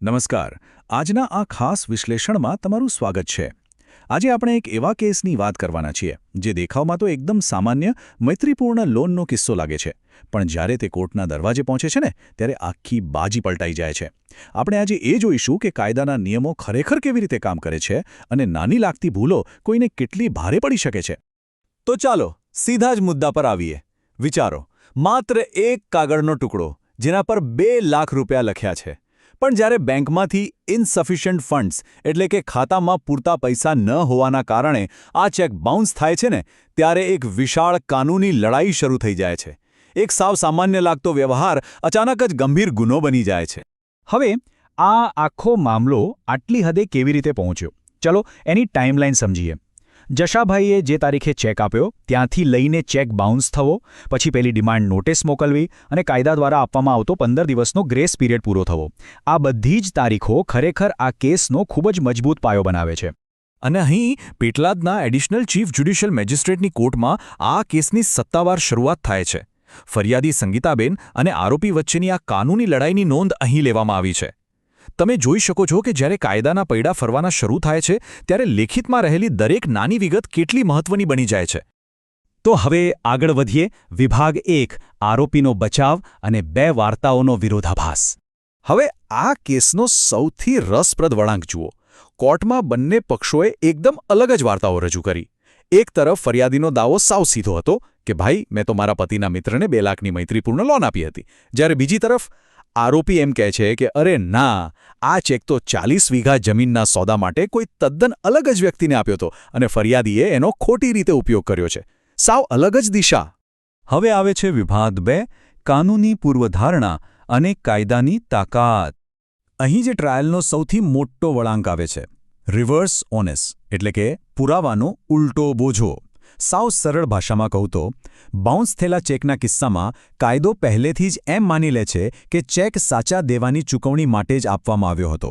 નમસ્કાર. આજના આ ખાસ વિશ્લેષણમાં તમારું સ્વાગત છે. આજે આપણે એક એવા કેસની વાત કરવાના છીએ જે દેખાવમાં તો એકદમ સામાન્ય મૈત્રીપૂર્ણ લોનનો કિસ્સો લાગે છે, પણ જ્યારે તે કોર્ટના દરવાજે પહોંચે છે ને ત્યારે આખી બાજી પલટાઈ જાય છે. આપણે આજે એ જોઈશું કે કાયદાના નિયમો ખરેખર કેવી રીતે કામ કરે છે અને નાની લાગતી ભૂલો કોઈને કેટલી ભારે પડી શકે છે. તો ચાલો સીધા જ મુદ્દા પર આવીએ. વિચારો, માત્ર એક કાગળનો ટુકડો જેના પર 2 લાખ રૂપિયા લખ્યા છે, પણ જ્યારે બેંકમાંથી ઇનસફિશિયન્ટ ફંડ્સ એટલે કે ખાતામાં પૂરતા પૈસા ન હોવાના કારણે આ ચેક બાઉન્સ થાય છે ને, ત્યારે એક વિશાળ કાનૂની લડાઈ શરૂ થઈ જાય છે. એક સાવ સામાન્ય લાગતો વ્યવહાર અચાનક જ ગંભીર ગુનો બની જાય છે. હવે આ આખો મામલો આટલી હદે કેવી રીતે પહોંચ્યો? ચલો એની ટાઈમલાઈન સમજીએ. જશાભાઈએ જે તારીખે ચેક આપ્યો ત્યાંથી લઈને ચેક બાઉન્સ થવો, પછી પેલી ડિમાન્ડ નોટિસ મોકલવી અને કાયદા દ્વારા આપવામાં આવતો 15 દિવસનો ગ્રેસ પિરિયડ પૂરો થવો, આ બધી જ તારીખો ખરેખર આ કેસનો ખૂબ જ મજબૂત પાયો બનાવે છે. અને અહીં પેટલાદના એડિશનલ ચીફ જ્યુડિશિયલ મેજિસ્ટ્રેટની કોર્ટમાં આ કેસની સત્તાવાર શરૂઆત થાય છે. ફરિયાદી સંગીતાબેન અને આરોપી વચ્ચેની આ કાનૂની લડાઈની નોંધ અહીં લેવામાં આવી છે. તમે જોઈ શકો છો કે જ્યારે કાયદાના પૈડા ફરવાના શરૂ થાય છે ત્યારે લેખિતમાં રહેલી દરેક નાની વિગત કેટલી મહત્વની બની જાય છે. તો હવે આગળ વધીએ. વિભાગ 1, આરોપીનો બચાવ અને 2 વાર્તાઓનો વિરોધાભાસ. હવે આ કેસનો સૌથી રસપ્રદ વળાંક જુઓ. કોર્ટમાં બંને પક્ષોએ એકદમ અલગ જ વાર્તાઓ રજૂ કરી. એક તરફ ફરિયાદીનો દાવો સાવ સીધો હતો કે ભાઈ મેં તો મારા પતિના મિત્રને 2 લાખની મૈત્રીપૂર્ણ લોન આપી હતી, જ્યારે બીજી તરફ આરોપી એમ કહે છે કે અરે ના, આ ચેક તો 40 વીઘા જમીનના સોદા માટે કોઈ તદ્દન અલગ જ વ્યક્તિને આપ્યો હતો અને ફરિયાદીએ એનો ખોટી રીતે ઉપયોગ કર્યો છે. સાવ અલગ જ દિશા. હવે આવે છે વિભાગ 2, કાનૂની પૂર્વધારણા અને કાયદાની તાકાત. અહીં જે ટ્રાયલનો સૌથી મોટો વળાંક આવે છે, રિવર્સ ઓનેસ એટલે કે પુરાવાનો ઉલટો બોજો. સાવ સરળ ભાષામાં કહું તો બાઉન્સ થયેલા ચેકના કિસ્સામાં કાયદો પહેલેથી જ એમ માની લે છે કે ચેક સાચા દેવાની ચૂકવણી માટે જ આપવામાં આવ્યો હતો.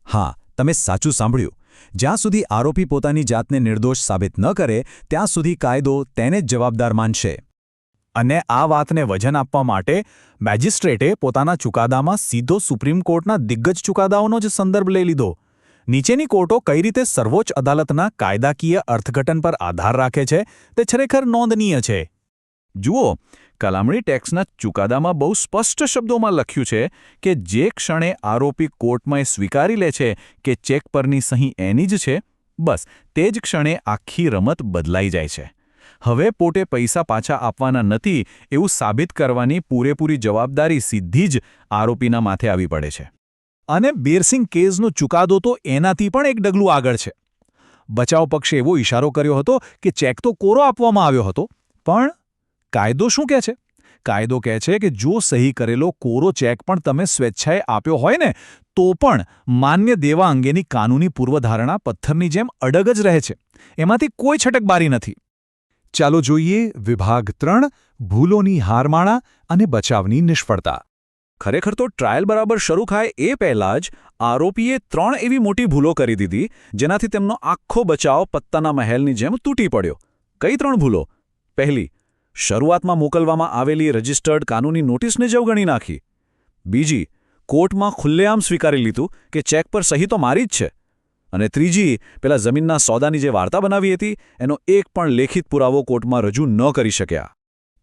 હા, તમે સાચું સાંભળ્યું. જ્યાં સુધી આરોપી પોતાની જાતને નિર્દોષ સાબિત ન કરે ત્યાં સુધી કાયદો તેને જ જવાબદાર માનશે. અને આ વાતને વજન આપવા માટે મેજિસ્ટ્રેટે પોતાના ચુકાદામાં સીધો સુપ્રીમ કોર્ટના દિગ્ગજ ચુકાદાઓનો જ સંદર્ભ લઈ લીધો. નીચેની કોર્ટો કઈ રીતે સર્વોચ્ચ અદાલતના કાયદાકીય અર્થઘટન પર આધાર રાખે છે તે ખરેખર નોંધનીય છે. જુઓ, કલામણી ટેક્સના ચુકાદામાં બહુ સ્પષ્ટ શબ્દોમાં લખ્યું છે કે જે ક્ષણે આરોપી કોર્ટમાં સ્વીકારી લે છે કે ચેક પરની સહી એની જ છે, બસ તે જ ક્ષણે આખી રમત બદલાઈ જાય છે. હવે પોતે પૈસા પાછા આપવાના નથી એવું સાબિત કરવાની પૂરેપૂરી જવાબદારી સીધી જ આરોપીના માથે આવી પડે છે. અને બેરસિંગ કેસનો ચુકાદો તો એનાથી પણ એક ડગલું આગળ છે. બચાવ પક્ષે એવો ઇશારો કર્યો હતો કે ચેક તો કોરો આપવામાં આવ્યો હતો, પણ કાયદો શું કહે છે? કાયદો કહે છે કે જો સહી કરેલો કોરો ચેક પણ તમે સ્વેચ્છાએ આપ્યો હોય ને તો પણ માન્ય દેવા અંગેની કાનૂની પૂર્વધારણા પથ્થરની જેમ અડગ જ રહે છે. એમાંથી કોઈ છટકબારી નથી. ચાલો જોઈએ વિભાગ 3, ભૂલોની હારમાળા અને બચાવની નિષ્ફળતા. ખરેખર તો ટ્રાયલ બરાબર શરૂ થાય એ પહેલાં જ આરોપીએ 3 એવી મોટી ભૂલો કરી દીધી જેનાથી તેમનો આખો બચાવ પત્તાના મહેલની જેમ તૂટી પડ્યો. કઈ 3 ભૂલો? પહેલી, શરૂઆતમાં મોકલવામાં આવેલી રજિસ્ટર્ડ કાનૂની નોટિસને જ અવગણી નાખી. બીજી, કોર્ટમાં ખુલ્લેઆમ સ્વીકારી લીધું કે ચેક પર સહી તો મારી જ છે. અને ત્રીજી, પેલા જમીનના સોદાની જે વાર્તા બનાવી હતી એનો એક પણ લેખિત પુરાવો કોર્ટમાં રજૂ ન કરી શક્યા.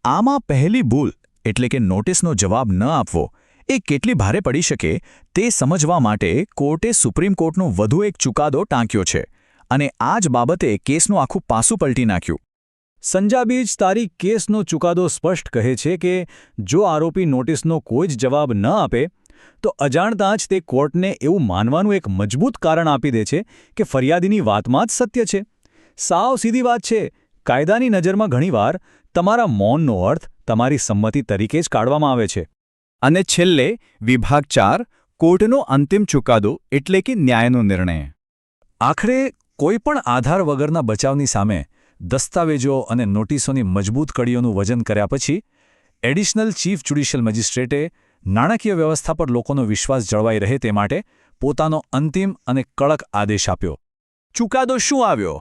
આમાં પહેલી ભૂલ એટલે કે નોટિસનો જવાબ ન આપવો એ કેટલી ભારે પડી શકે તે સમજવા માટે કોર્ટે સુપ્રીમ કોર્ટનો વધુ એક ચુકાદો ટાંક્યો છે અને આ જ બાબતે કેસનું આખું પાસું પલટી નાખ્યું. સંજાબીજ તારીખ કેસનો ચુકાદો સ્પષ્ટ કહે છે કે જો આરોપી નોટિસનો કોઈ જ જવાબ ન આપે તો અજાણતાં જ તે કોર્ટને એવું માનવાનું એક મજબૂત કારણ આપી દે છે કે ફરિયાદીની વાતમાં જ સત્ય છે. સાવ સીધી વાત છે. કાયદાની નજરમાં ઘણીવાર તમારા મૌનનો અર્થ તમારી સંમતિ તરીકે જ કાઢવામાં આવે છે. અને છેલ્લે વિભાગ 4, કોર્ટનો અંતિમ ચુકાદો એટલે કે ન્યાયનો નિર્ણય. આખરે કોઈપણ આધાર વગરના બચાવની સામે દસ્તાવેજો અને નોટિસોની મજબૂત કડીઓનું વજન કર્યા પછી એડિશનલ ચીફ જ્યુડિશિયલ મેજિસ્ટ્રેટે નાણાકીય વ્યવસ્થા પર લોકોનો વિશ્વાસ જળવાઈ રહે તે માટે પોતાનો અંતિમ અને કડક આદેશ આપ્યો. ચુકાદો શું આવ્યો?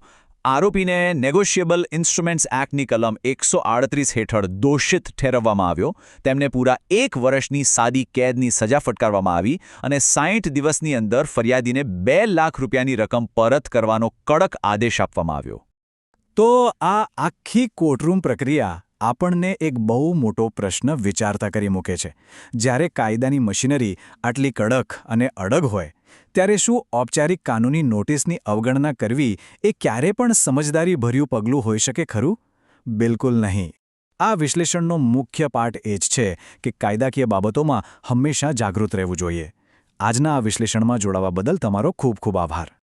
આરોપીને નેગોશિયેબલ ઇન્સ્ટ્રુમેન્ટ્સ એક્ટની કલમ 138 હેઠળ દોષિત ઠેરવવામાં આવ્યો, તેમને પૂરા 1 વર્ષની સાદી કેદની સજા ફટકારવામાં આવી અને 60 દિવસની અંદર ફરિયાદીને 2 લાખ રૂપિયાની રકમ પરત કરવાનો કડક આદેશ આપવામાં આવ્યો. તો આ આખી કોર્ટરૂમ પ્રક્રિયા આપણને એક બહુ મોટો પ્રશ્ન વિચારતા કરી મૂકે છે. જ્યારે કાયદાની મશીનરી આટલી કડક અને અડગ હોય ત્યારે શું ઔપચારિક કાનૂની નોટિસની અવગણના કરવી એ ક્યારે પણ સમજદારીભર્યું પગલું હોઈ શકે ખરું? બિલકુલ નહીં. આ વિશ્લેષણનો મુખ્ય પાઠ એ જ છે કે કાયદાકીય બાબતોમાં હંમેશા જાગૃત રહેવું જોઈએ. આજના આ વિશ્લેષણમાં જોડાવા બદલ તમારો ખૂબ ખૂબ આભાર.